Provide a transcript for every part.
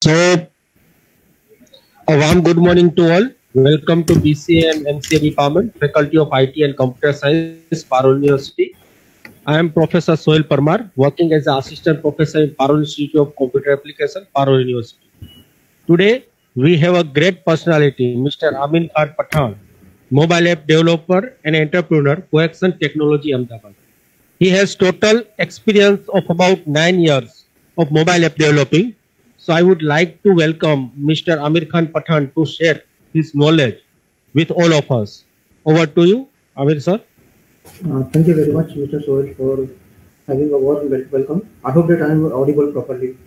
So, a warm good morning to all. Welcome to BCA and MCA Department, Faculty of IT and Computer Science, Parul University. I am Professor Sohail Parmar, working as an Assistant Professor in Parul Institute of Computer Application, Parul University. Today, we have a great personality, Mr. Amin Khan Pathan, mobile app developer and entrepreneur, Coaction Technology, Ahmedabad. He has total experience of about 9 years of mobile app developing. So I would like to welcome Mr. Amir Khan Pathan to share his knowledge with all of us. Over to you, Amir sir. Thank you very much, Mr. Sohail, for having a warm welcome. I hope that I am audible properly.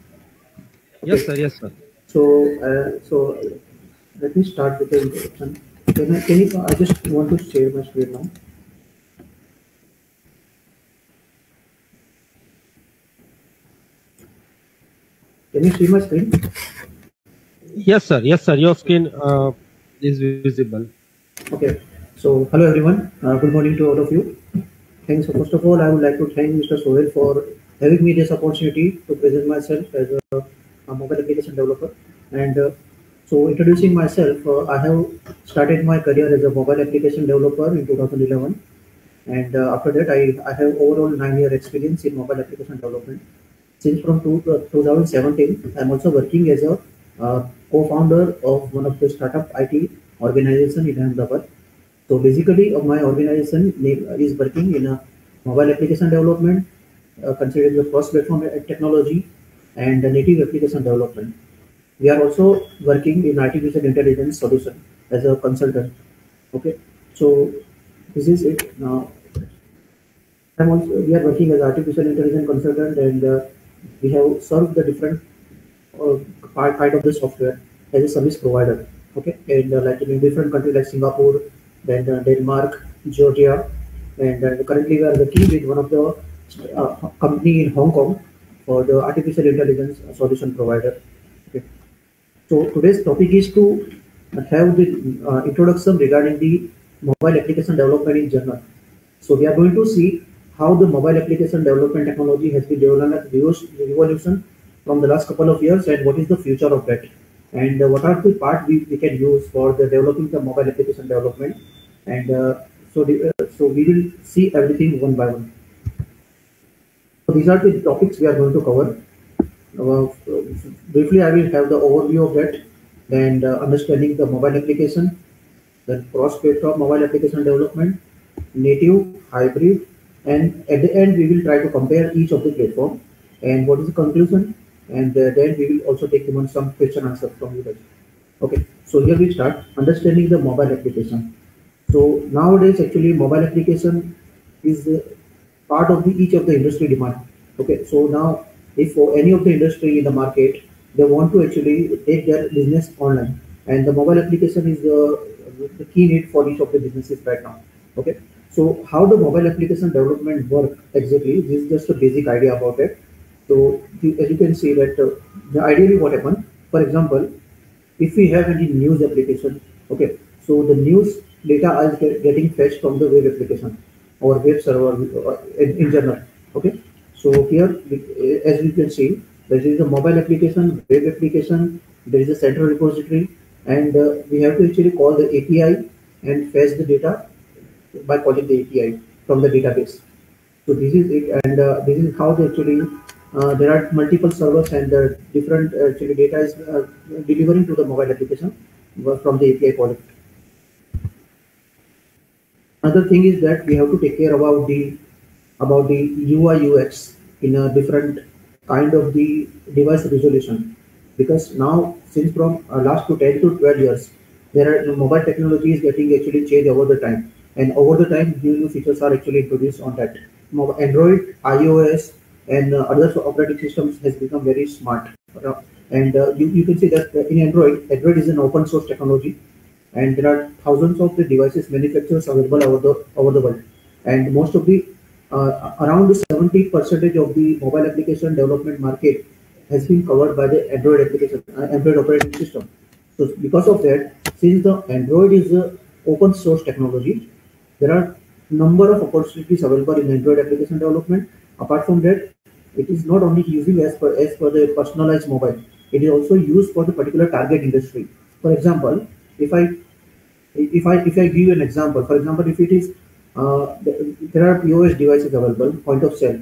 Okay. Yes, sir. Yes, sir. So let me start with the introduction. I just want to share my screen now. Can you see my screen? Yes, sir. Yes, sir. Your screen is visible. Okay. So hello everyone. Good morning to all of you. Thanks. So first of all, I would like to thank Mr. Sohail for having me this opportunity to present myself as a mobile application developer. And so introducing myself, I have started my career as a mobile application developer in 2011. And after that, I have overall 9-year experience in mobile application development. Since from 2017, I'm also working as a co-founder of one of the startup IT organization in Ahmedabad. So basically, my organization is working in a mobile application development, considering the cross-platform technology and the native application development. We are also working in artificial intelligence solution as a consultant. Okay, so this is it. Now, we are working as artificial intelligence consultant, and we have served the different uh, part of the software as a service provider. Okay, and like in different countries like Singapore, then Denmark, Georgia, and currently we are working with one of the company in Hong Kong for the artificial intelligence solution provider. Okay. So today's topic is to have the introduction regarding the mobile application development in general. So we are going to see how the mobile application development technology has been revolution from the last couple of years, and what is the future of that, and what are the part we can use for the developing the mobile application development. And so we will see everything one by one. So these are the topics we are going to cover. Uh, Briefly, I will have the overview of that, and understanding the mobile application, then cross-platform mobile application development, native, hybrid, and at the end we will try to compare each of the platform and what is the conclusion, and then we will also take even some question answer from you guys. Okay, so here we start understanding the mobile application. So nowadays, actually, mobile application is part of each of the industry demand. Okay, so now if for any of the industry in the market, they want to actually take their business online, and the mobile application is the key need for each of the businesses right now. Okay, so how the mobile application development work exactly? This is just a basic idea about it. So as you can see that ideally what happen, for example, if we have any news application, okay, so the news data is getting fetched from the web application or web server in general. Okay, so here as you can see, there is a mobile application, web application, there is a central repository, and we have to actually call the API and fetch the data by calling the API from the database. So this is it, and this is how they actually there are multiple servers, and different actually data is delivering to the mobile application from the API product. Another thing is that we have to take care about the UI UX in a different kind of the device resolution, because now since from last to 10 to 12 years, there are mobile technology is getting actually changed over the time, and over the time new features are actually introduced on that. Android, iOS, and other operating systems has become very smart. And you can see that in Android is an open source technology, and there are thousands of the devices manufacturers available over the world, and most of the around 70% of the mobile application development market has been covered by the Android application, Android operating system. So because of that, since the Android is a open source technology, there are number of opportunities available in Android application development. Apart from that, it is not only using as per the personalized mobile. it is also used for the particular target industry. For example, if I if I give you an example, for example, if it is there are POS devices available, point of sale.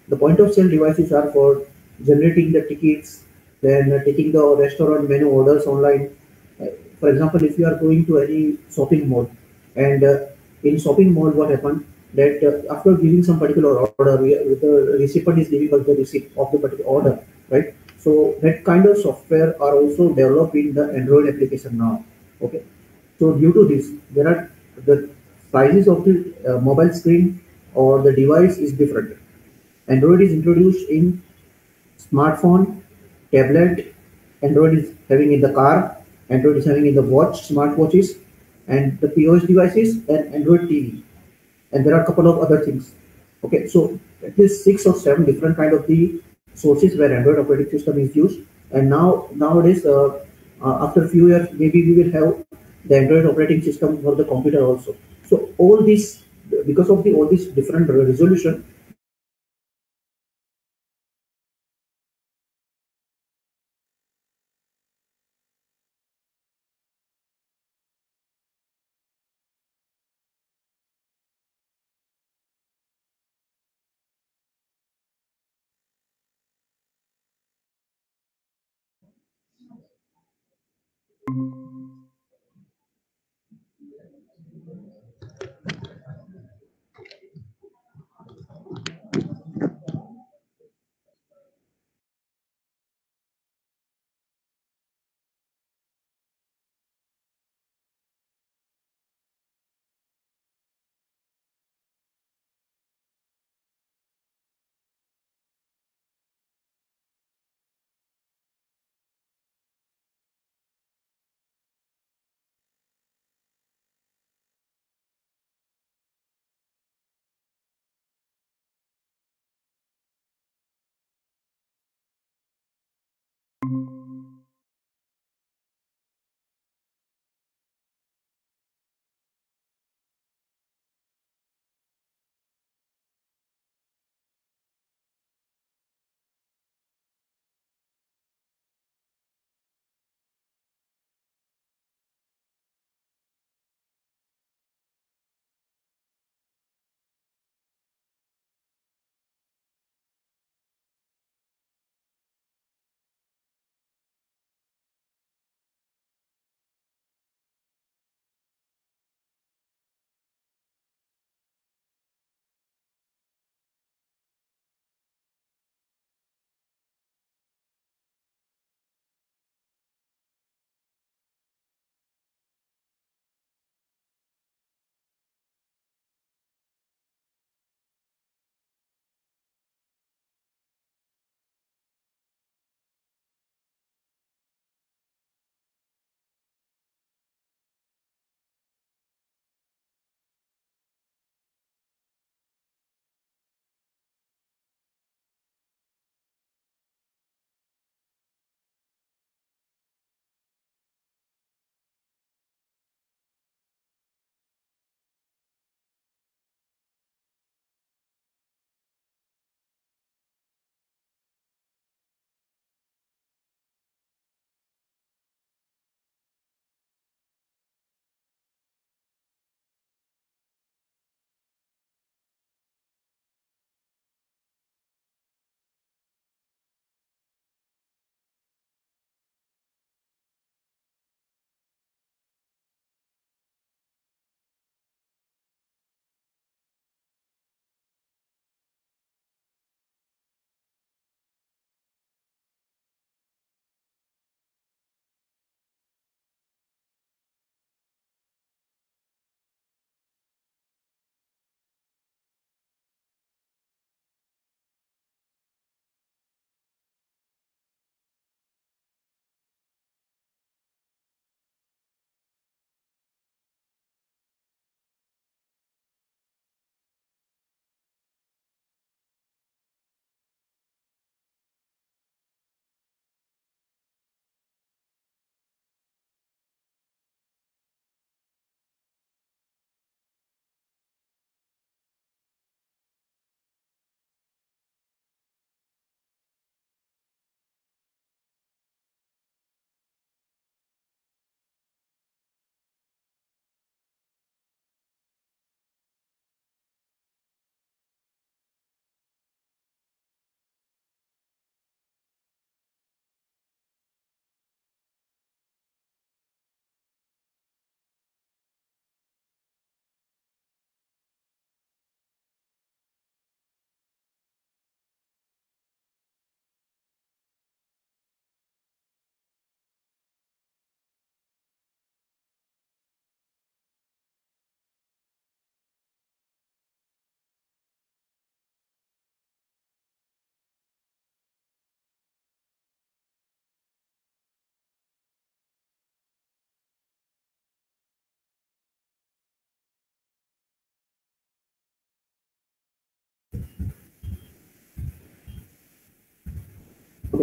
The point of sale devices are for generating the tickets, then taking the restaurant menu orders online. Uh, for example, if you are going to any shopping mall, and in shopping mall, what happened that after giving some particular order, the recipient is giving us the receipt of the particular order, right? So that kind of software are also developed in the Android application now. Okay, so due to this, there are the sizes of the mobile screen or the device is different. Android is introduced in smartphone, tablet. Android is having in the car. Android is having in the watch, smartwatches, and the POS devices and Android TV. And there are a couple of other things. Okay, so at least 6 or 7 different kind of the sources where Android operating system is used. And nowadays, after a few years, maybe we will have the Android operating system for the computer also. So all this, because of the all these different resolution,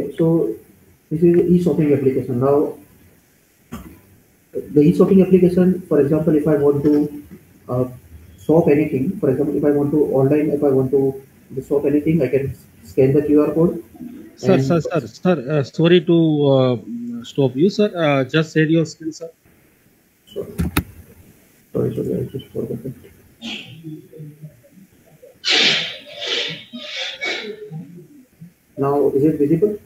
Okay, so this is the e-shopping application. Now, the e-shopping application, for example, if I want to uh, shop anything, for example, if I want to online, if I want to shop anything, I can scan the QR code Sir, and sorry to stop you, sir. Just share your screen, sir. sorry, sorry, I just forgot it. Now, is it visible?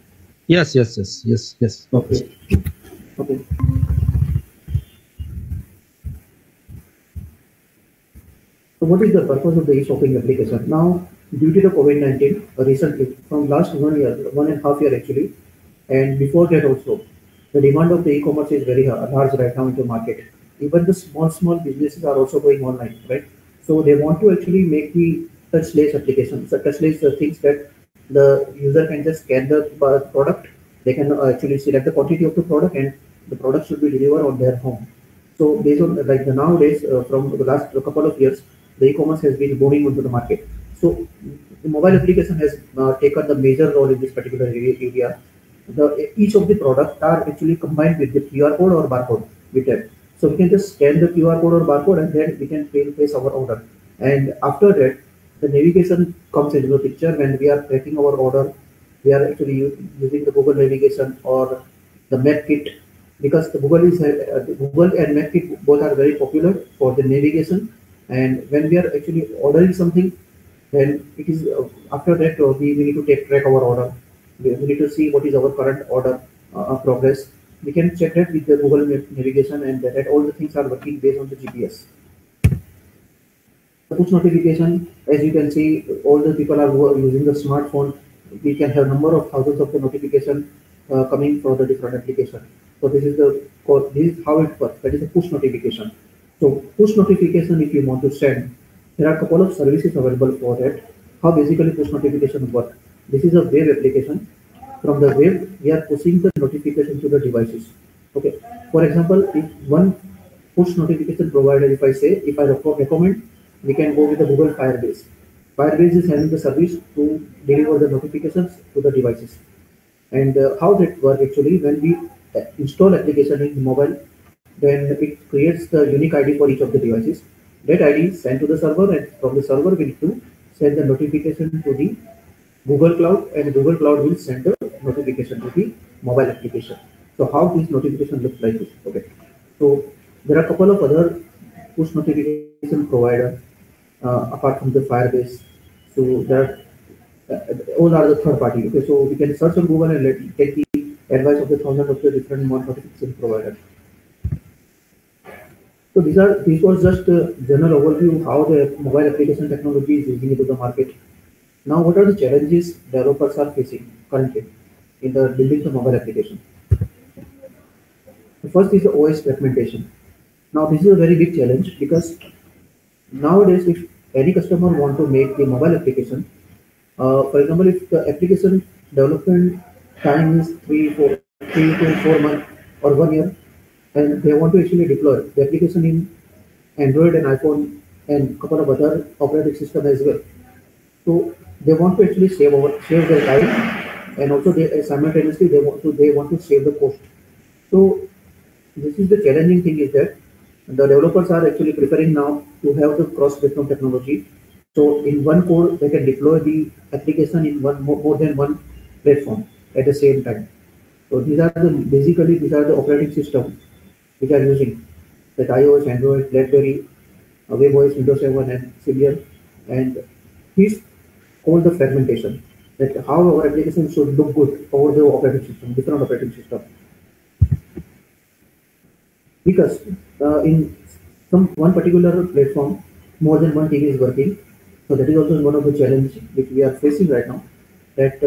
Yes, yes, yes, yes, yes. Okay. Okay, okay. So what is the purpose of the e-shopping application? Now, due to the COVID-19, recently, from last 1 year, 1.5 year actually, and before that also, the demand of the e-commerce is very large right now in the market. Even the small businesses are also going online, right? So they want to actually make the touchless application, so touchless things that the user can just scan the product, they can actually select the quantity of the product, and the product should be delivered on their home. So based on like the nowadays, from the last couple of years, the e-commerce has been booming into the market. So the mobile application has taken the major role in this particular area. Each of the products are actually combined with the QR code or barcode with it. So we can just scan the QR code or barcode and then we can place our order. And after that, the navigation comes into the picture when we are tracking our order. We are actually using the Google navigation or the map kit because the Google and Mapkit both are very popular for the navigation. And when we are actually ordering something, then it is after that we need to take track our order. We need to see what is our current order progress. We can check that with the Google navigation, and that all the things are working based on the GPS. The push notification, as you can see, all the people are who are using the smartphone. We can have number of thousands of the notification coming from the different application. So this is how it works. That is a push notification. So push notification, if you want to send, there are a couple of services available for that. How basically push notification work? This is a web application. From the web, we are pushing the notification to the devices. Okay. For example, if one push notification provider, if I recommend, we can go with the Google Firebase. Firebase is having the service to deliver the notifications to the devices. And how that work actually, when we install application in mobile, then it creates the unique ID for each of the devices. That ID is sent to the server, and from the server we need to send the notification to the Google Cloud, and Google Cloud will send the notification to the mobile application. So how this notification looks like this? Okay. So there are a couple of other push notification provider apart from the Firebase. So there all are the third party. Okay, so we can search on Google and take the advice of the thousands of the different notification providers. So this was just a general overview of how the mobile application technology is using into the market. Now, what are the challenges developers are facing currently in the building the mobile application? The first is the OS fragmentation. Now, this is a very big challenge because nowadays, if any customer want to make the mobile application, for example, if the application development time is 3 to 4 months or 1 year, and they want to actually deploy the application in Android and iPhone and couple of other operating system as well. So they want to actually save their time, and also simultaneously they want to save the cost. So this is the challenging thing is that the developers are actually preferring now to have the cross-platform technology. So in one code, they can deploy the application in more than one platform at the same time. So these are the operating systems which are using that iOS, Android, BlackBerry, WebOS, Windows 7, and similar. And this called the fragmentation. That how our application should look good over the operating system, different operating system. Because in one particular platform, more than one team is working. So that is also one of the challenges which we are facing right now. That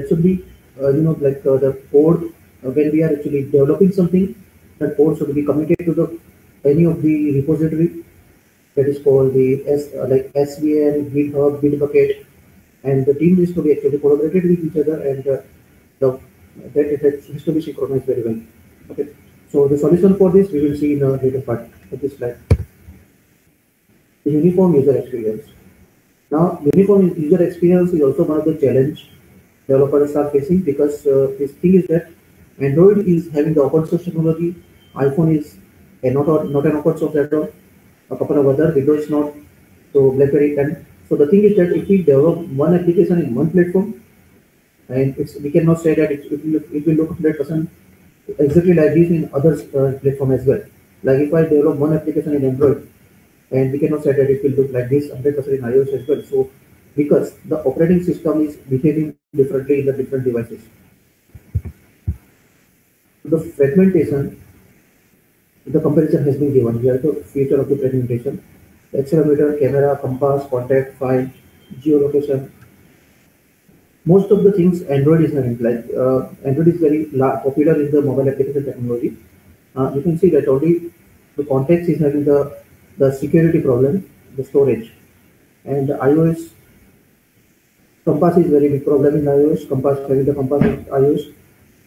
should be the code when we are actually developing something, that code should be committed to the any of the repository that is called the like SVN, GitHub, Bitbucket, and the team needs to be actually collaborated with each other, and that needs to be synchronized very well. Okay. So the solution for this we will see in a later part of this slide. The uniform user experience. Now, uniform user experience is also one of the challenge developers are facing, because this thing is that Android is having the open source technology, iPhone is not an open source at all, a couple of other, Windows not, so BlackBerry can. So the thing is that if we develop one application in one platform, and we cannot say that it will look 100% exactly like this in other platform as well. Like if I develop one application in Android, and we cannot say that it will look like this 100% in iOS as well. So because the operating system is behaving differently in the different devices. The fragmentation, the comparison has been given. Here the feature of the fragmentation: accelerometer, camera, compass, contact, find, geolocation. Most of the things Android is having, like Android is very popular in the mobile application technology. You can see that only the context is having the security problem, the storage, and iOS compass is very big problem in iOS. Compass, having the compass in iOS,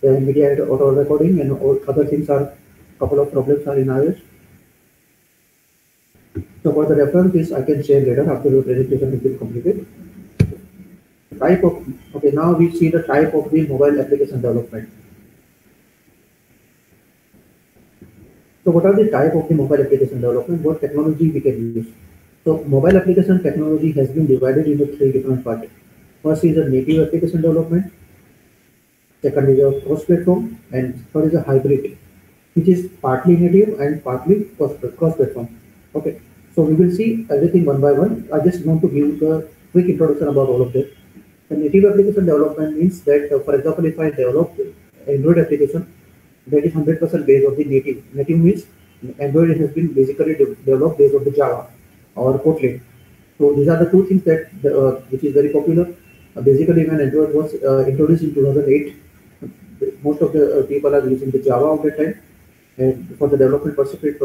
the media auto recording and all other things are couple of problems are in iOS. So for the reference, this I can share later after the presentation has been completed. Type of, okay, now we see the type of the mobile application development. So what are the type of the mobile application development? What technology we can use? So mobile application technology has been divided into three different parts. First is a native application development. Second is a cross-platform, and third is a hybrid, which is partly native and partly cross-platform. Okay, so we will see everything one by one. I just want to give the quick introduction about all of this. The native application development means that, for example, if I develop Android application that is 100% based on the native. Native means Android has been basically developed based on the Java or Kotlin. So these are the two things that which is very popular. Basically, when Android was introduced in 2008, most of the people are using the Java at that time. And for the development perspective,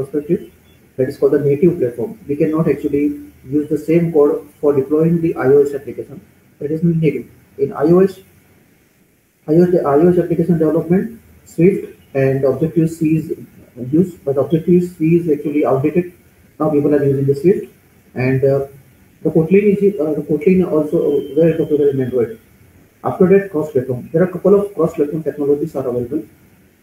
that is called the native platform. We cannot actually use the same code for deploying the iOS application. That is native. In iOS application development, Swift and Objective-C is used, but Objective-C is actually outdated. Now people are using the Swift, and the Kotlin also very popular in Android. After that, cross-platform. There are a couple of cross-platform technologies are available.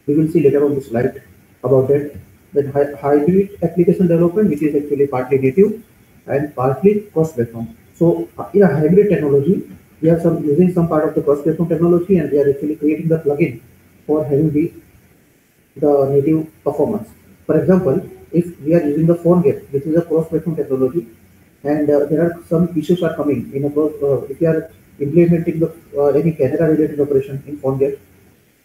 We will see later on the slide about that. Then hybrid application development, which is actually partly native and partly cross-platform. So in a hybrid technology, we are using some part of the cross-platform technology, and we are actually creating the plugin for having the native performance. For example, if we are using the PhoneGap, which is a cross-platform technology, and there are some issues are coming in if you are implementing the any camera-related operation in PhoneGap,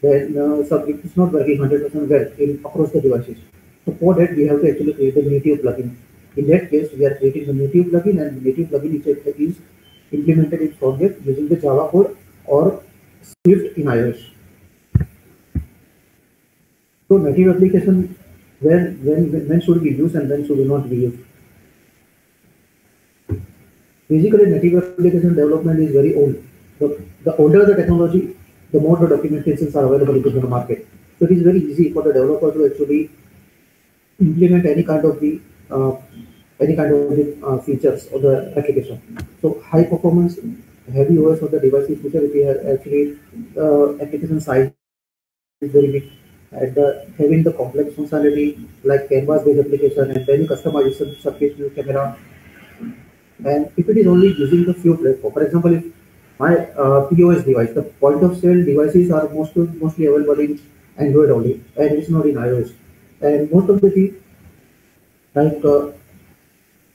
then it is not working 100% well across the devices. So for that, we have to actually create a native plugin. In that case, we are creating the native plugin, and the native plugin is implemented in PhoneGap using the Java code or Swift in iOS. So native application, when should we use and when should we not be used? Basically, native application development is very old. The older the technology, the more the documentations are available in the market. So it is very easy for the developer to actually implement any kind of the features of the application. So high performance, heavy OS of the devices, which are actually application size is very big, and having the complex functionality like canvas-based application and many customization surface view camera. And if it is only using the few platform, for example, if my POS device, the point of sale devices are mostly available in Android only, and it's not in iOS. And most of the things, like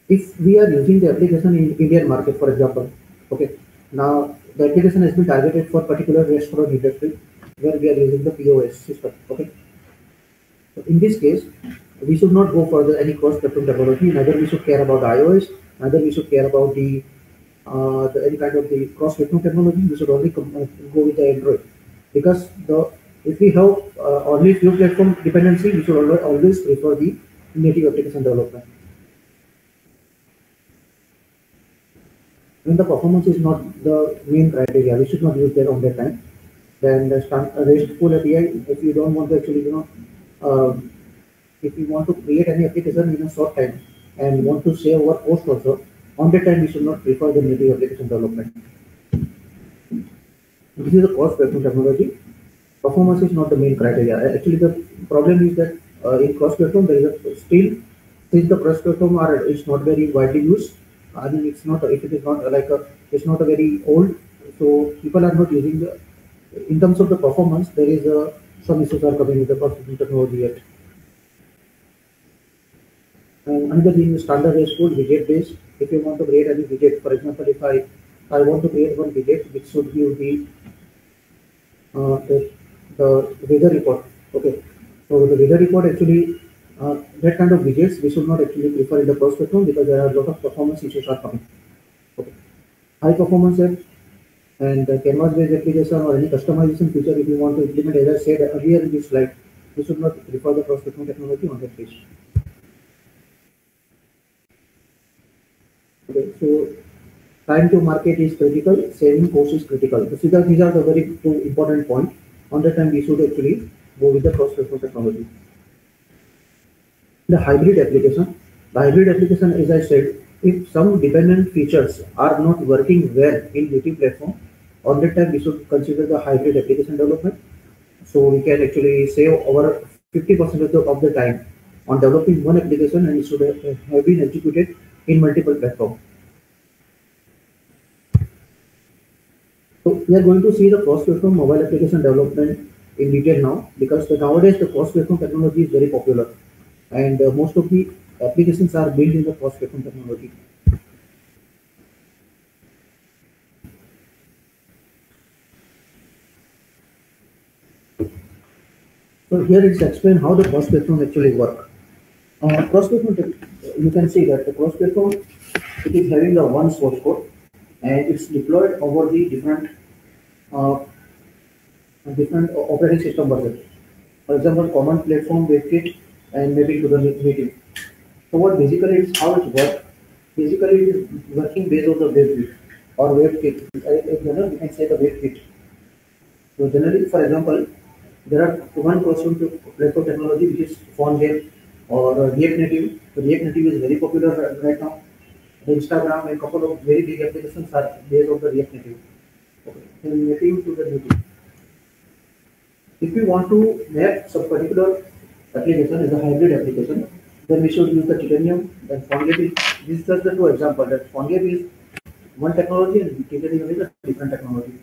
if we are using the application in Indian market, for example, okay, now the application has been targeted for particular restaurant industry where we are using the POS system, okay. So in this case, we should not go for any cross-platform technology. Neither we should care about iOS, neither we should care about any kind of the cross-platform technology. We should only go with the Android, because if we have only few platform dependency, we should always prefer the native application development. When the performance is not the main criteria, we should not use that on that time. Then the RESTful API, if you don't want to actually, if you want to create any application in a short time and want to save our cost also, on that time we should not prefer the native application development. This is a cross-platform technology. Performance is not the main criteria. Actually, the problem is that in cross-platform there is a still, since the cross-platform are is not very widely used. I mean, it's not, if it is not like a, it's not a very old, so people are not using the. In terms of the performance, there is some issues are coming with the cross-platform technology yet. Another thing is standard is called widget based. If you want to create any widget, for example, if I want to create one widget which should give the weather report. Okay, so the weather report actually that kind of widgets we should not actually prefer in the cross platform because there are a lot of performance issues are coming. Okay, high performance app and canvas based application or any customization feature if you want to implement, as I said earlier in this slide, we should not prefer the cross platform technology on that page. Okay, so time to market is critical, saving cost is critical. These are the very two important points. On the time we should actually go with the cross-platform technology. The hybrid application, as I said, if some dependent features are not working well in native platform, on that time we should consider the hybrid application development. So we can actually save over 50% of the time on developing one application and it should have been executed in multiple platforms. So we are going to see the cross-platform mobile application development in detail now because nowadays the cross-platform technology is very popular and most of the applications are built in the cross-platform technology. So here it's explained how the cross-platform actually work. Cross-platform, you can see that the cross-platform it is having the one source code and it's deployed over the uh, different operating system versions. For example, common platform, WebKit, and maybe to the native. So what basically it's how it works. Basically, it is working based on the WebKit or WebKit. In general, we can say the WebKit. So generally, for example, there are one platform technology which is PhoneGap or React Native. So React Native is very popular right now. The Instagram and couple of very big applications are based on the React Native. Okay. Then native to the native. If we want to map some particular application as a hybrid application, then we should use the Titanium. Then PhoneGap is, this is just the two examples. That PhoneGap is one technology and Titanium is a different technology.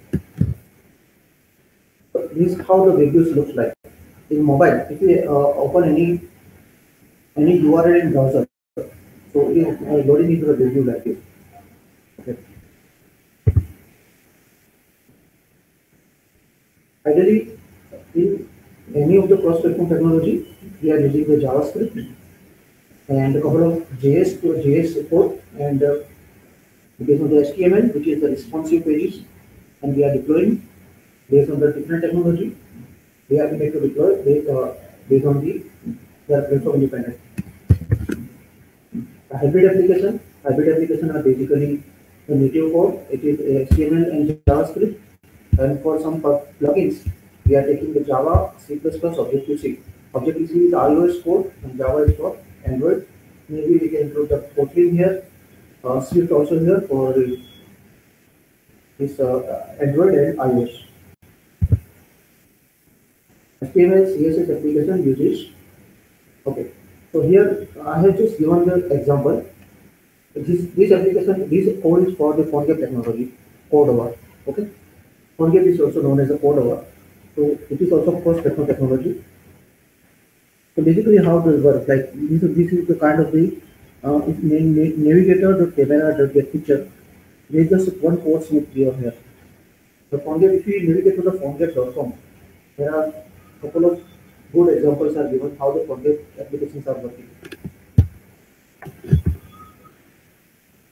So this is how the reviews looks like. In mobile, if we open any URL in browser, so it is loading into the review like this. Okay. Ideally, in any of the cross-platform technology, we are using the JavaScript and a couple of JS support and based on the HTML, which is the responsive pages, and we are deploying based on the different technology. We are going to deploy based on the platform independent. Hybrid application are basically the native code. It is HTML and JavaScript. And for some plugins, we are taking the Java, C++, Objective-C. Objective-C is iOS code and Java is for Android. Maybe we can include the Kotlin here, Swift also here for this Android and iOS. HTML, CSS application uses. Okay, so here I have just given the example. This application, this code is for the PhoneGap technology, CodeOver. Okay, PhoneGap is also known as a CodeOver. So it is also cross-platform technology. So basically, how does it work? Like this is the kind of the navigator.camera.get picture. There is just one code snippet here. The PhoneGap, if you navigate to the PhoneGap.com, there are a couple of good examples are given how the PhoneGap applications are working.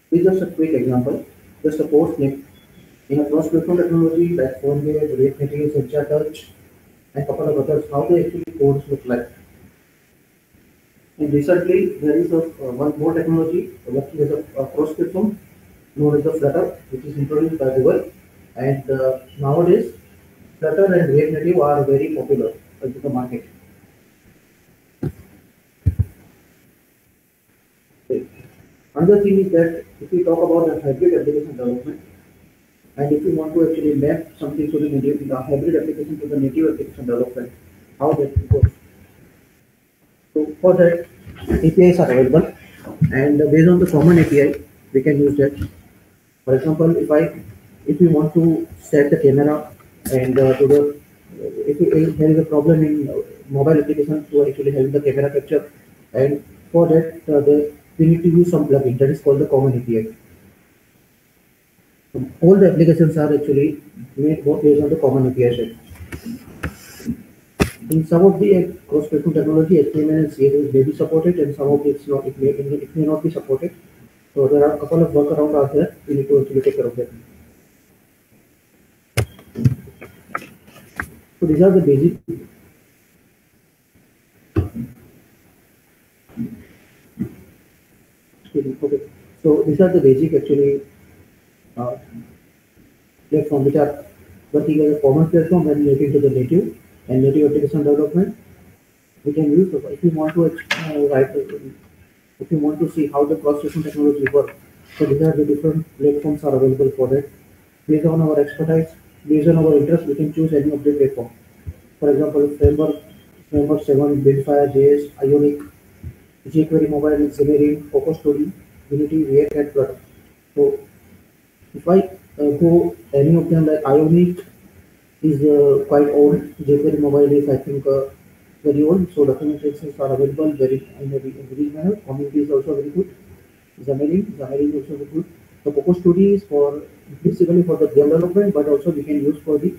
This is just a quick example, just a code snip in a cross-platform technology like PhoneGap, React Native, Sencha Touch, and a couple of others, how they actually codes look like. And recently, there is one more technology working as a cross-platform known as the Flutter, which is introduced by Google. And nowadays, Flutter and React Native are very popular in the market. Okay. Another thing is that if we talk about the hybrid application development, And if you want to actually map something to the native, the hybrid application to the native application development, how that goes. So for that, APIs are available, and based on the common API, we can use that. For example, if you want to set the camera and to the if there is a problem in mobile application to actually have the camera capture, and for that we need to use some plugin that is called the common API. All the applications are actually made based on the common API set. In some of the cross-platform technology, HTML and CSS may be supported, and some of it's not. It may not be supported. So there are a couple of workarounds out there. We need to actually take care of that. So these are the basic. Okay. So these are the basic actually uh, platform which are working as a common platform and relating to the native and native application development. We can use if you want to write if you want to see how the cross-platform technology works. So these are the different platforms are available for that. Based on our expertise, based on our interest, we can choose any of the platform. For example, framework 7, Buildfire, JS, Ionic, jQuery Mobile, Xamarin, Coco Story, Unity, React, and Flutter. So if I go any of them, like Ionic is quite old. jQuery Mobile is, I think, very old. So documentations are available very in a very manner. Community is also very good. Xamarin is also very good. The Coco Studio is for basically for the game development, but also we can use for the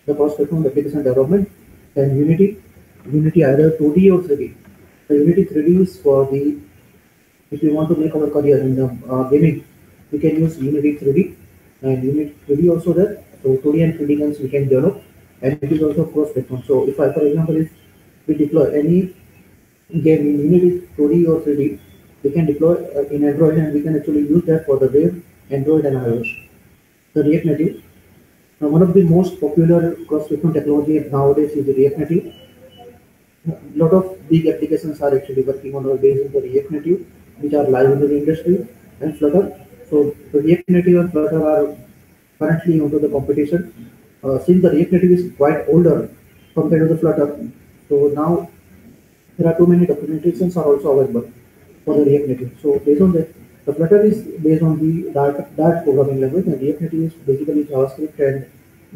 cross-platform application development. And Unity either 2D or 3D. The Unity 3D is for the if we want to make our career in the gaming, we can use Unity 3D and Unity 3D also there. So 2D and 3D games we can develop, and it is also cross-platform. So if I, for example, if we deploy any game in Unity 2D or 3D, we can deploy in Android, and we can actually use that for the web, Android, and iOS. The React Native. Now, one of the most popular cross-platform technology nowadays is the React Native. A lot of big applications are actually working on or based on the React Native, which are live in the industry, and Flutter. So the React Native and Flutter are currently into the competition. Since the React Native is quite older compared to the Flutter, so now there are too many documentations are also available for the React Native. So based on that, the Flutter is based on the Dart programming language, and React Native is basically JavaScript and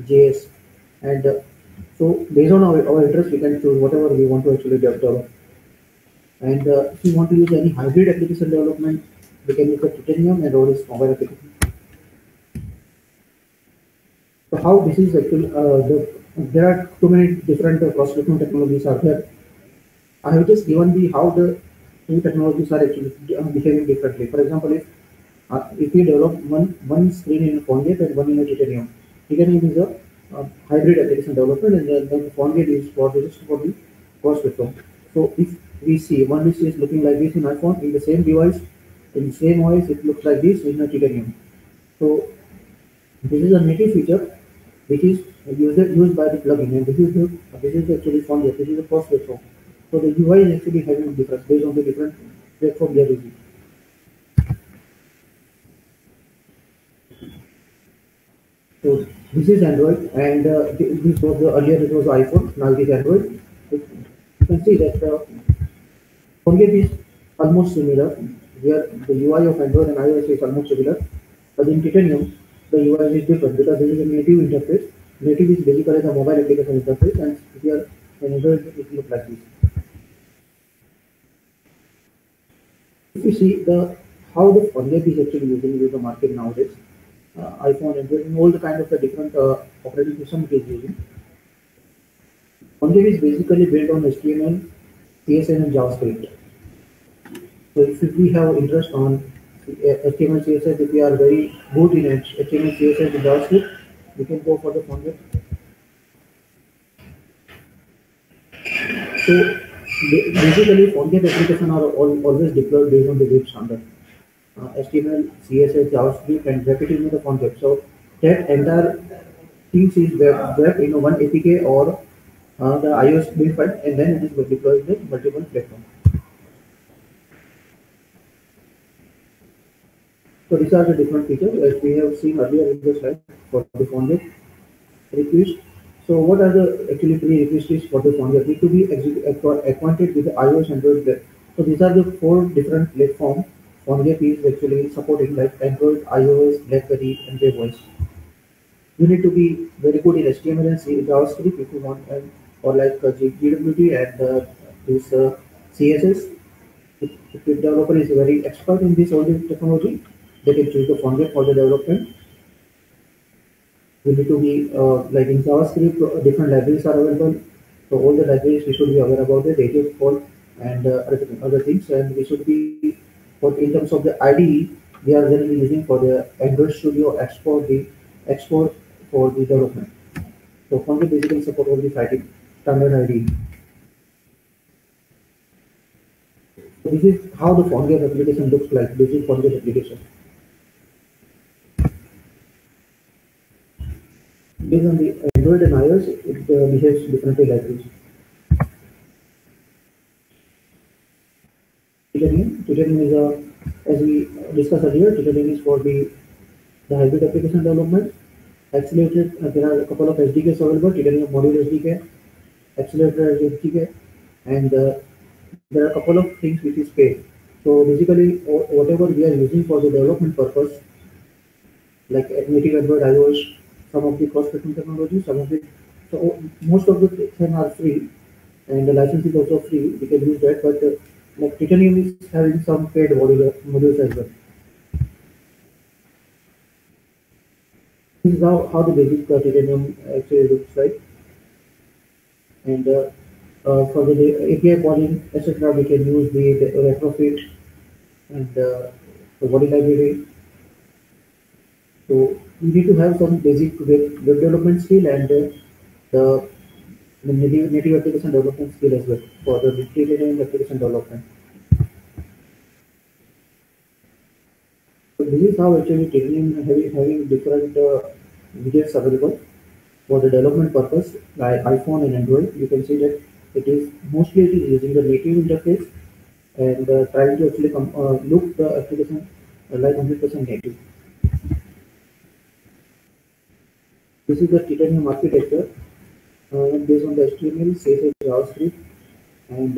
JS. And so based on our interest, we can choose whatever we want to actually develop. And if you want to use any hybrid application development, we can use the Titanium and Rodis mobile application. So how this is actually there are too many different cross-platform technologies are there. I have just given the how the two technologies are actually behaving differently. For example, if you develop one screen in PhoneGate and one in a Titanium, Titanium is a hybrid application development, and then PhoneGate is for the cross-platform. So if we see one which is looking like this in iPhone in the same device, in the same OS, it looks like this in a Titanium. So this is a native feature which is used by the plugin, and this is actually PhoneGate. This is a cross-platform. So the UI is actually having difference based on the different platform we are using. So this is Android, and this was earlier it was iPhone. Now it is Android. You can see that PhoneGate is almost similar. Here the UI of Android and iOS is almost similar, but in Titanium the UI is different because this is a native interface. Native is basically the mobile application interface, and here in Android it looks like this. If you see the how the PhoneGate is actually using in the market nowadays, iPhone, Android, and all the kind of the different operating system it is using. PhoneGate is basically built on HTML, CSS, and JavaScript. So if we have interest on HTML, CSS, if we are very good in HTML, CSS, and JavaScript, we can go for the PhoneGate. So basically, PhoneGate applications are always deployed based on the web standard. HTML, CSS, JavaScript, and repetitive in the PhoneGate. So that entire things is web in one APK or the iOS build file, and then it is deployed in multiple platforms. So these are the different features as we have seen earlier in the slide for the PhoneGate request. So what are the actually prerequisites for the PhoneGate? Need to be acquainted with the iOS Android. So these are the four different platforms PhoneGate is actually supporting, like Android, iOS, BlackBerry, and JVoice. You need to be very good in HTML and JavaScript if you want, or like GWT and this CSS. If the developer is very expert in this all this technology, they can choose the PhoneGate for the development. We need to be like in JavaScript, different libraries are available. So all the libraries we should be aware about it, ATF code and other things, and we should be for in terms of the IDE, we are generally using for the Android Studio export for the development. So PhoneGate basically support all the IDE, standard IDE. So this is how the PhoneGate application looks like. This is PhoneGate application. Based on the Android and iOS, it behaves differently like this. Titanium is as we discussed earlier, Titanium is for the hybrid application development. Accelerated, there are a couple of SDKs available, Titanium Module SDK, Accelerator SDK, and there are a couple of things which is paid. So basically, whatever we are using for the development purpose, like native Android, iOS, some of the cross-platform technology, some of it, so most of the things are free, and the license is also free. We can use that, but like Titanium is having some paid modules as well. This is how the basic Titanium actually looks like, and for the API calling, etc., we can use the retrofit and the body library. So you need to have some basic web development skill and the native application development skill as well for the Titanium application development. So this is how actually Titanium having different widgets available for the development purpose, like iPhone and Android. You can see that it is using the native interface and trying to actually look the application like 100% native. This is the Titanium architecture based on the HTML, CSS, JavaScript, and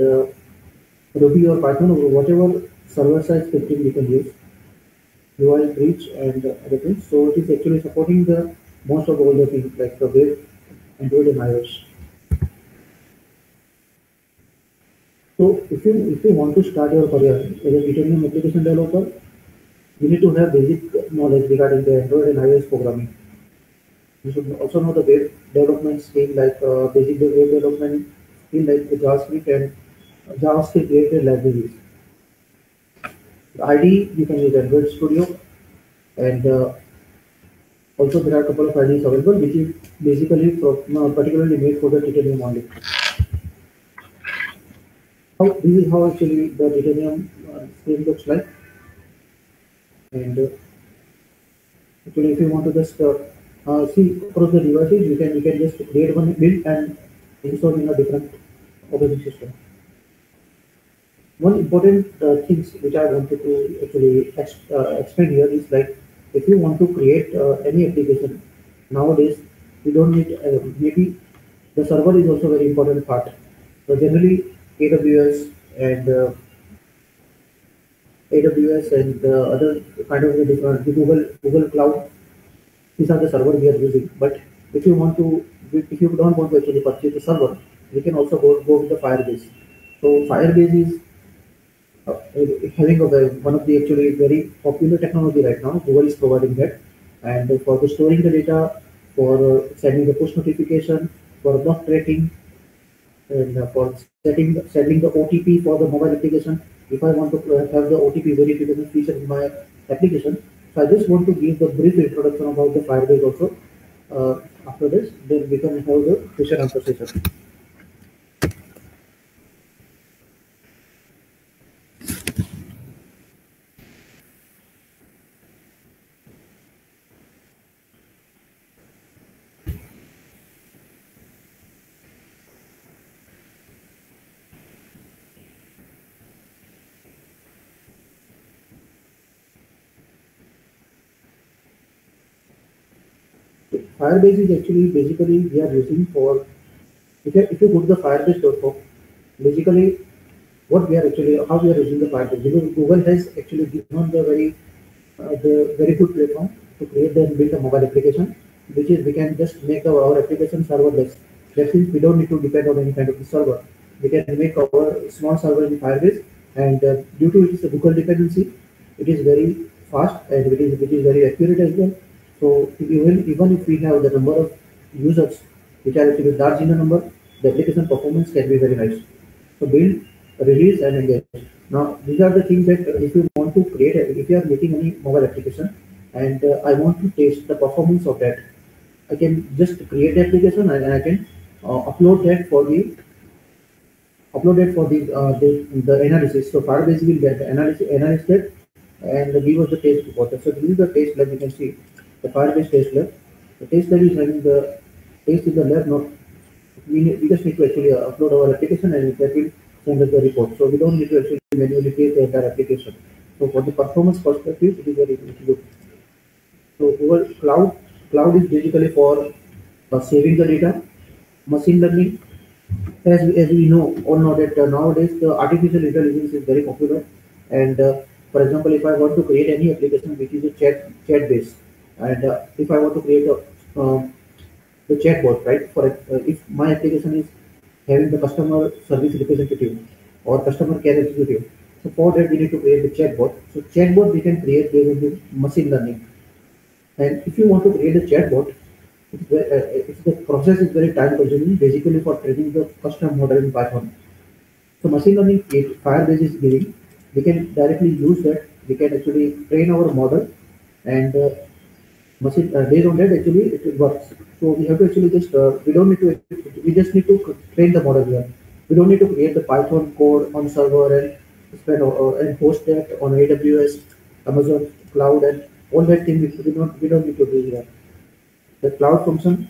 Ruby or Python or whatever server-side scripting we can use. UI bridge and other things. So it is actually supporting the most of all the things like the web, Android and iOS. So if you want to start your career as a Titanium application developer, you need to have basic knowledge regarding the Android and iOS programming. You should also know the web development skill like basic web development skill like the JavaScript and JavaScript related libraries. The IDE you can use Android Studio and also there are a couple of IDEs available which is basically particularly made for the Titanium only. This is how actually the Titanium screen looks like, and actually if you want to just see across the devices, you can just create one build and install in a different operating system. One important things which I wanted to actually explain here is like if you want to create any application nowadays, you don't need maybe the server is also very important part. So generally AWS and other kind of the different the Google Cloud. These are the server we are using. But if you don't want to actually purchase the server, we can also go with the Firebase. So Firebase is having one of the actually very popular technology right now. Google is providing that, and for the storing the data, for sending the push notification, for bug tracking, and for sending the OTP for the mobile application. If I want to have the OTP verification feature in my application, so I just want to give the brief introduction about the Firebase also. After this, then we can have the question answer session. Firebase is actually basically we are using for if you go to the firebase.com, basically what we are actually how we are using the Firebase, because Google has actually given the very good platform to create and build a mobile application, which is we can just make our application serverless. That means we don't need to depend on any kind of server. We can make our small server in Firebase, and due to its Google dependency, it is very fast and it is very accurate as well. So even if we have the number of users which are actually large in the number, the application performance can be very nice. So build, release, and engage. Now these are the things that if you want to create, if you are making any mobile application, and I want to test the performance of that, I can just create the application and I can upload that for the analysis. So Firebase will get the analyze that and give us the test report. So this is the test lab. You can see the Firebase test lab. The test lab is having the test in the lab. Not we just need to actually upload our application and that will send us the report. So we don't need to actually manually create the entire application. So for the performance perspective, it is very good. So Google Cloud is basically for saving the data. Machine learning, as we know all know that nowadays the artificial intelligence is very popular, and for example, if I want to create any application which is a chat based, and if I want to create the chatbot, right? For if my application is having the customer service representative or customer care executive, so for that we need to create the chatbot. So chatbot we can create based on the machine learning. And if you want to create a chatbot, the process is very time consuming, basically for training the custom model in Python. So machine learning kit Firebase is giving, we can directly use that. We can actually train our model, and machine based on that actually it works. So we have to actually just we don't need to we just need to train the model here. We don't need to create the Python code on server and spend and host that on AWS, Amazon Cloud, and all that thing. We don't need to do that. The cloud function,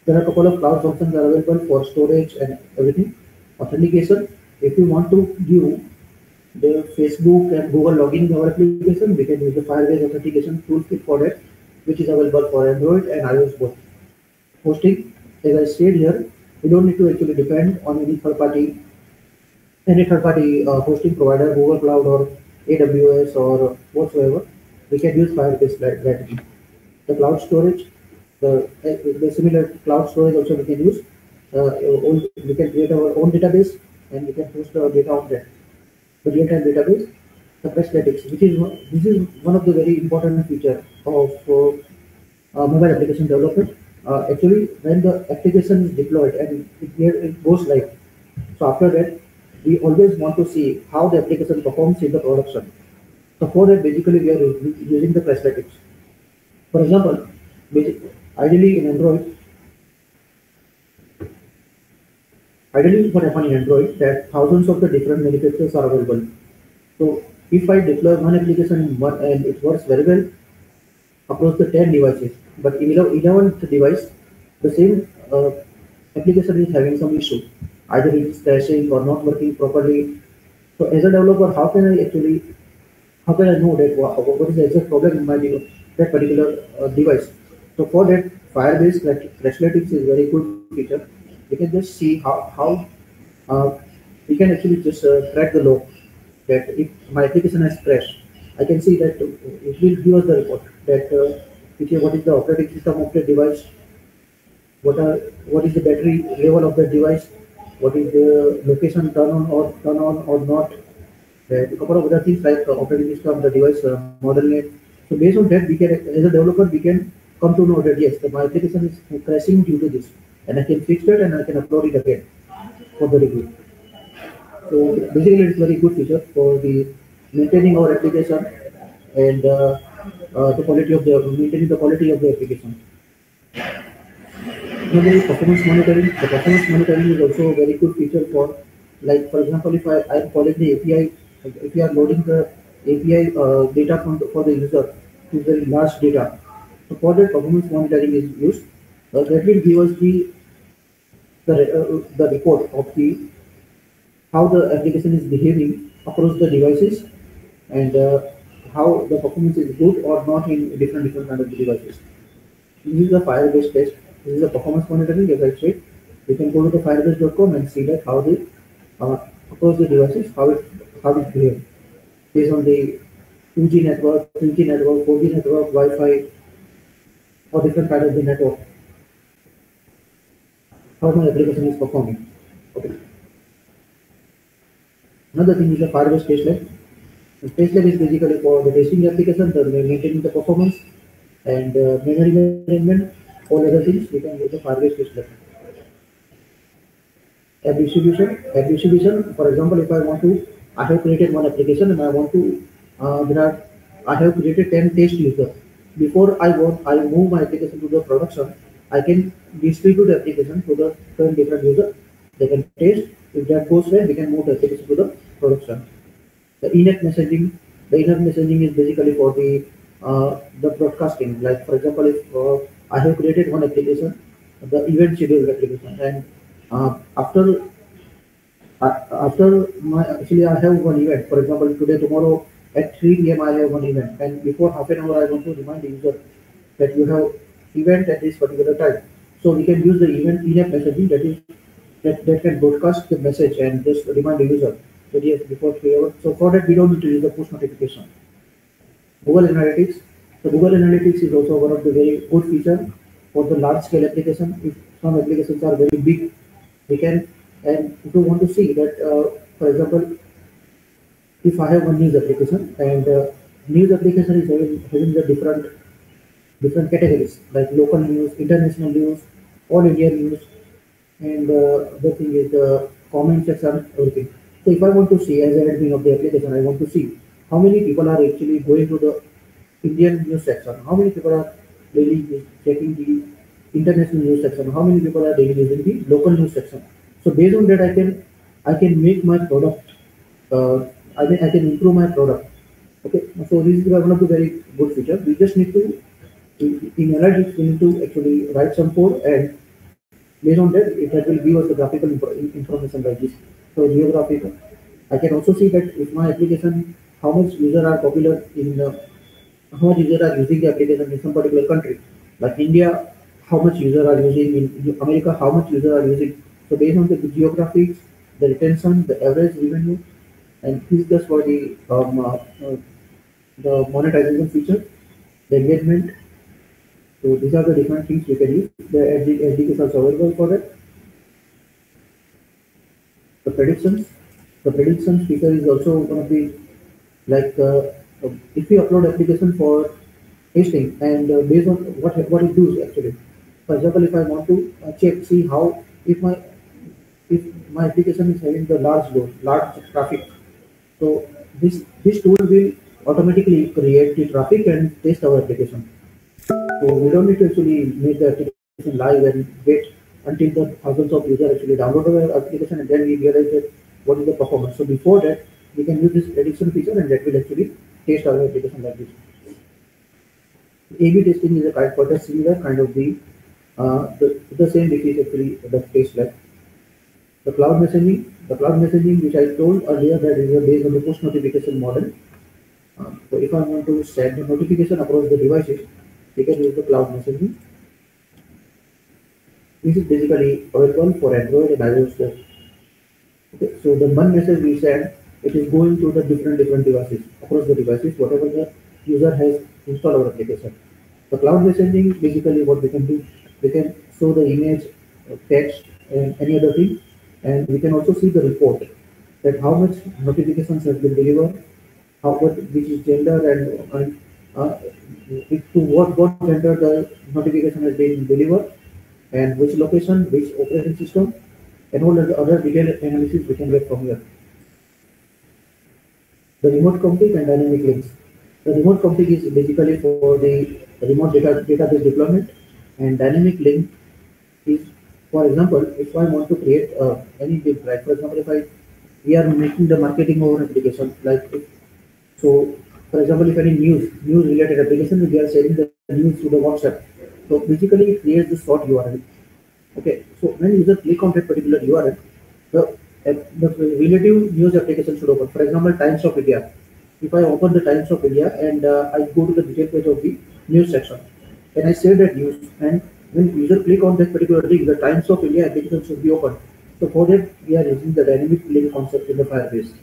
there are a couple of cloud functions are available for storage and everything. Authentication, if you want to give the Facebook and Google login in our application, we can use the Firebase authentication toolkit for that, which is available for Android and iOS both. Hosting, as I said here, we don't need to actually depend on any third party hosting provider, Google Cloud or AWS or whatsoever. We can use Firebase directly. The cloud storage, the similar cloud storage also we can use. We can create our own database and we can host the data on that. The real-time database, the Pressletics, this is one of the very important feature of mobile application development. Actually, when the application is deployed and it goes live, so after that, we always want to see how the application performs in the production. So for that, basically, we are using the Pressletics. For example, ideally in Android, ideally what happens in Android that thousands of the different manufacturers are available. So if I deploy one application in one and it works very well across the 10 devices, but in 11th device, the same application is having some issue. Either it is crashing or not working properly. So as a developer, how can I know that what is the exact problem in my that particular device? So for that, Firebase Crashlytics is very good feature. We can just see how we can actually just track the log that if my application has crashed, I can see that it will give us the report that what is the operating system of the device, what is the battery level of the device, what is the location turn on or not, a couple of other things like operating system, the device model name. So based on that, we can, as a developer, we can come to know that yes, my application is crashing due to this, and I can fix that and I can upload it again for the review. So basically, it's very good feature for the maintaining our application and the quality of the maintaining the quality of the application. Another is performance monitoring. The performance monitoring is also a very good feature for, like for example, if I am calling the API, if you are loading the API data for the user to very large data, so for that performance monitoring is used. That will give us the report of the how the application is behaving across the devices and how the performance is good or not in different kind of devices. This is the Firebase test. This is the performance monitoring. As I said, you can go to the firebase.com and see that how the across the devices how it behaves based on the 2G network, 3G network, 4G network, Wi-Fi, or different kind of the network. How my application is performing. Okay. Another thing is the Firebase test lab. The test lab is basically for the testing application, the maintaining the performance, and memory management, all other things we can use the Firebase test lab. App distribution. For example, if I want to, I have created one application and I want to, I have created 10 test users. Before I move my application to the production, I can distribute the application to the 10 different users. They can test. If that goes well, we can move the application to the production. The in-app messaging. The in-app messaging is basically for the broadcasting. Like for example, if I have created one application, the event schedule application, and after after my actually I have one event. For example, today tomorrow at 3 p.m. I have one event, and before half an hour I want to remind the user that you have event at this particular time. So we can use the event in-app messaging that can broadcast the message and just remind the user that yes before 3 hours. So for that we don't need to use the push notification. Google Analytics. So Google Analytics is also one of the very good feature for the large scale application. If some applications are very big, we can, and if you want to see that, for example, if I have one news application and news application is having the different categories like local news, international news, all India news, and the thing is the comment section, everything. So if I want to see as an admin of the application, I want to see how many people are actually going to the Indian news section, how many people are daily checking the international news section, how many people are daily using the local news section. So based on that, I can make my product. I can improve my product. Okay, so this is one of the very good features. We just need to in analytics we need to actually write some code, and based on that that will give us the graphical information like this. So geographical. I can also see that if my application, how much users are popular in how much users are using the application in some particular country, like India, how much users are using in America, how much users are using. So based on the geographics, the retention, the average revenue, and this is just for the monetization feature, the engagement. So these are the different things we can use. The SDK is also available for it. The predictions. The predictions feature is also one of the like if we upload application for testing and based on what it does actually. For example, if I want to check see how if my application is having the large load, large traffic, so this tool will automatically create the traffic and test our application. So we don't need to actually make the application live and wait until the thousands of users actually download our application and then we realize that what is the performance. So before that, we can use this prediction feature and that will actually test our application like this. A/B testing is a kind for the similar kind of the same which is actually the test lab. The cloud messaging which I told earlier that is based on the push notification model. So if I want to send the notification across the devices, we can use the cloud messaging. This is basically available for Android and iOS. Okay, so the one message we send, it is going to the different devices, across the devices, whatever the user has installed our application. The cloud messaging, basically what we can do, we can show the image, text, and any other thing, and we can also see the report that how much notifications have been delivered, which is gender, and to what gender the notification has been delivered, and which location, which operating system, and all the other detailed analysis we can get from here. The remote config and dynamic links. The remote config is basically for the remote database deployment, and dynamic link is, for example, if I want to create any link, like for example, we are making the marketing over application, so for example, if any news related application, we are sharing the news to the WhatsApp. So basically, it creates the short URL. Okay, so when user click on that particular URL, the relative news application should open. For example, Times of India. If I open the Times of India and I go to the detail page of the news section, and I save that news. And when user click on that particular link, the Times of India application should be open. So for that, we are using the dynamic link concept in the Firebase.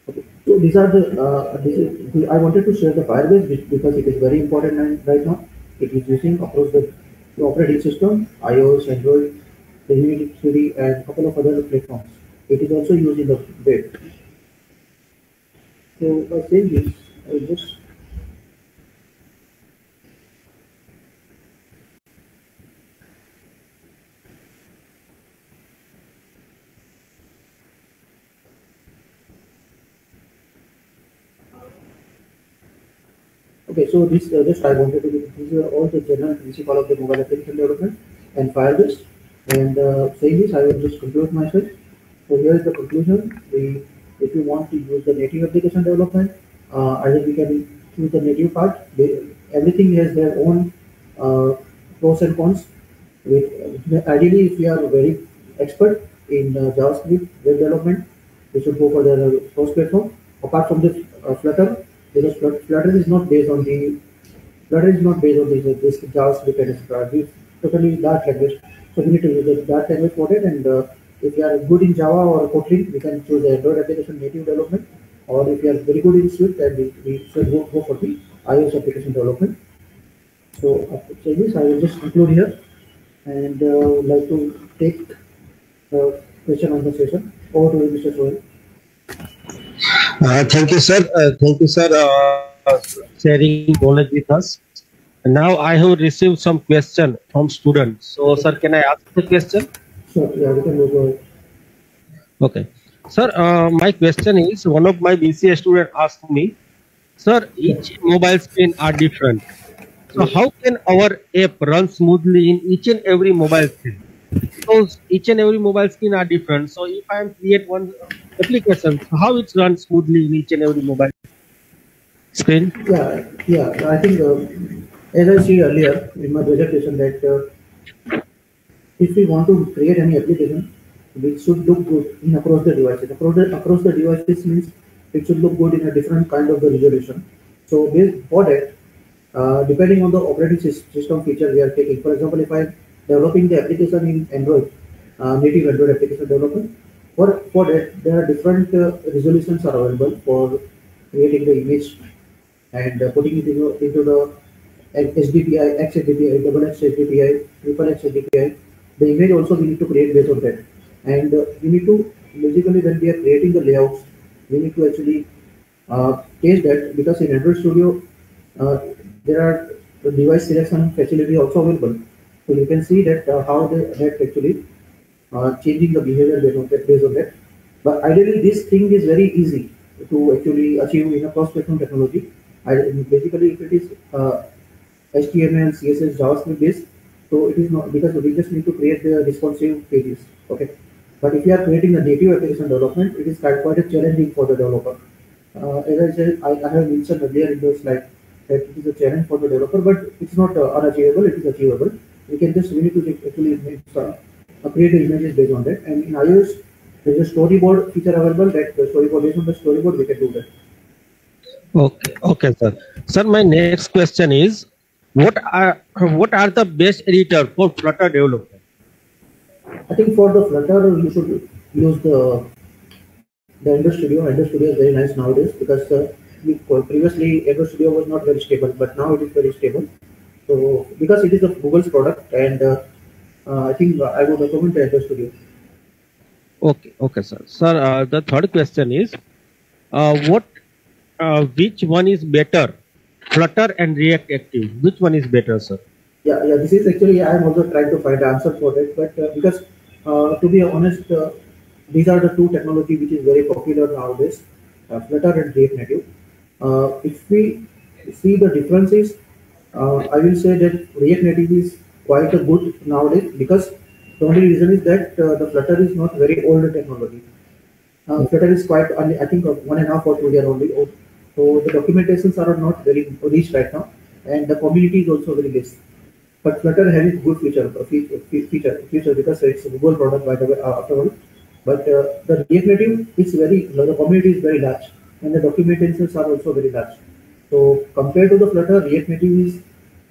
Okay. So these are I wanted to share the Firebase because it is very important right now. It is using across the operating system, iOS, Android, the Unity, and a couple of other platforms. It is also used in the web. So by saying this, I will just okay. So this just I wanted to give these are all the general principle of the mobile application development and Firebase. And saying this, I will just conclude myself. So here is the conclusion. If you want to use the native application development, I think we can choose the native part. Everything has their own pros and cons. Ideally, if you are very expert in JavaScript web development, you should go for the source platform. Apart from the Flutter, because Flutter is not based on the this JavaScript and etc. It's totally Dart language. So we need to use the Dart language for it. And if you are good in Java or Kotlin, we can choose the Android application native development. Or if you are very good in Swift, then we should go for the iOS application development. So after saying this, I will just conclude here and would like to take question on the session. Over to you, Mr. Sohail. Thank you, sir. Thank you, sir, sharing knowledge with us. Now I have received some question from students. So, sir, can I ask the question? Sure, yeah, we can go ahead. Okay. Sir, my question is, one of my BCA students asked me, sir, each mobile screen are different. So how can our app run smoothly in each and every mobile screen? Because each and every mobile screen are different. So if I am create one application, so how it runs smoothly in each and every mobile screen? Yeah. I think as I said earlier in my presentation that if we want to create any application, it should look good in across the devices. Across the devices means it should look good in a different kind of the resolution. So for that, depending on the operating system feature we are taking. For example, if I'm developing the application in Android, native Android application development, for that there are different resolutions are available for creating the image and putting it into the HDPI, XHDPI, double XHDPI, triple XHDPI. The image also we need to create based on that. And we need to basically when we are creating the layouts, we need to actually test that because in Android Studio there are the device selection facility also available. So you can see that how that actually changing the behavior based on that. But ideally, this thing is very easy to actually achieve in a cross-platform technology. Basically, if it is HTML, CSS, JavaScript based, so it is not because we just need to create the responsive pages. Okay, but if you are creating a native application development, it is quite a challenging for the developer. As I said, I have mentioned earlier in the slide that it is a challenge for the developer, but it's not unachievable. It is achievable. We need to actually create the images based on that. And in iOS, there is a storyboard feature available. That the storyboard based on the storyboard we can do that. Okay, sir. Sir, my next question is, what are the best editor for Flutter development? I think for the Flutter, you should use the Android Studio. Android Studio is very nice nowadays because previously Android Studio was not very stable, but now it is very stable. So because it is a Google's product, and I think I would recommend the Android Studio. Okay, sir. Sir, the third question is, which one is better, Flutter and React Active? Which one is better, sir? Yeah. This is actually I am also trying to find the answer for that, but because to be honest, these are the two technology which is very popular nowadays, Flutter and React Native. If we see the differences, I will say that React Native is quite a good nowadays because the only reason is that the Flutter is not very old technology. Flutter is quite only I think 1.5 or 2 year only old. So the documentations are not very rich right now, and the community is also very less. But Flutter has a good feature because it's a Google product by the way after all. But the React Native is the community is very large, and the documentations are also very large. So compared to the Flutter, React Native is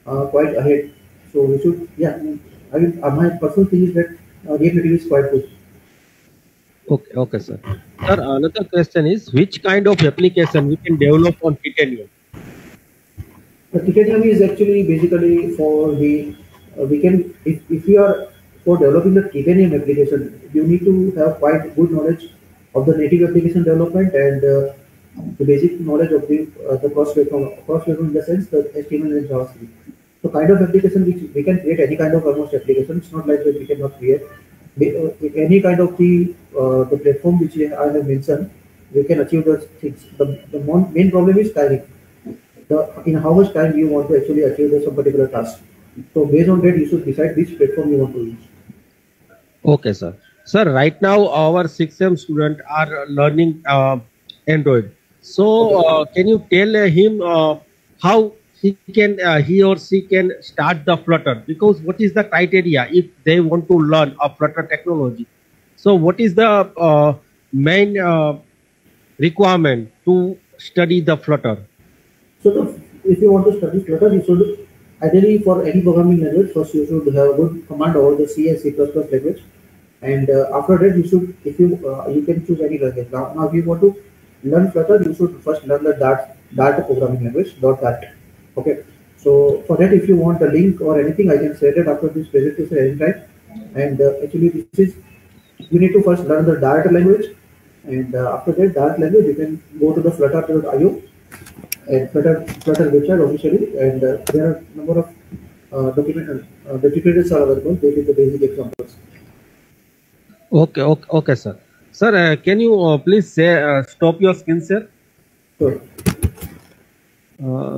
quite ahead. So we should, yeah, I mean, my personal thing is that React Native is quite good. Okay, okay, sir. Sir, another question is which kind of application we can develop on Titanium? The Titanium is actually basically for the we can if you are for developing the Titanium application, you need to have quite good knowledge of the native application development and the basic knowledge of the cross-platform in the sense the HTML and JavaScript. So kind of application which we can create any kind of almost application. It's not like that we cannot create any kind of the platform which I have mentioned. We can achieve those things. The main problem is timing in how much time you want to actually achieve some particular task. So based on that, you should decide which platform you want to use. Okay, sir. Sir, right now our 6M student are learning Android. So, can you tell him how he or she can start the Flutter? Because what is the criteria if they want to learn a Flutter technology? So, what is the main requirement to study the Flutter? So if you want to study Flutter, you should ideally for any programming language, first you should have a good command over the C and C++ language, and after that you should, if you can choose any language. Now if you want to learn Flutter, you should first learn the Dart programming language, .Dart. Okay. So for that, if you want a link or anything, I can share it after this presentation anytime. And actually, this is you need to first learn the Dart language, and after that Dart language, you can go to the Flutter.io and Flutter website officially, and there are number of the tutorials are available. They give the basic examples. Okay, okay, okay, sir. Sir, can you please say stop your screen share? Sure.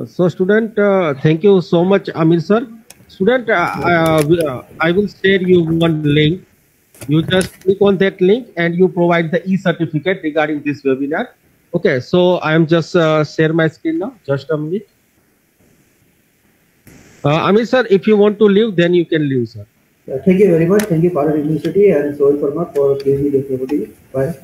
So, student, thank you so much, Amir sir. Student, I will share you one link. You just click on that link and you provide the e-certificate regarding this webinar. Okay, so I am just share my screen now. Just a minute. Amir sir, if you want to leave, then you can leave, sir. Thank you very much. Thank you, Bharat University and Sohil Parmar for giving me the opportunity. Bye.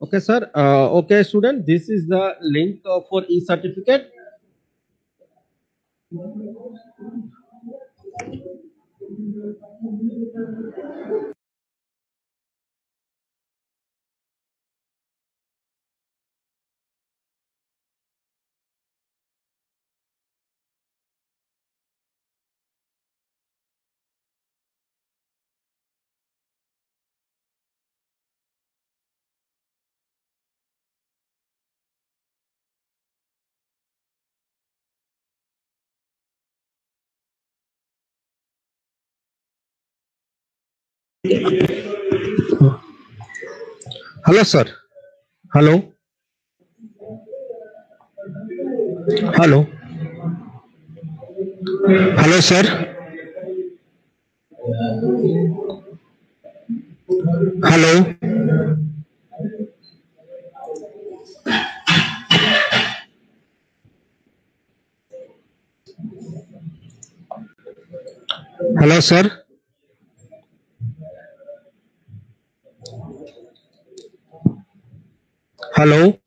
Okay, sir. Okay, student, this is the link for e-certificate. Hello, sir. Hello. Hello. Hello, sir. Hello. Hello, sir. Hello.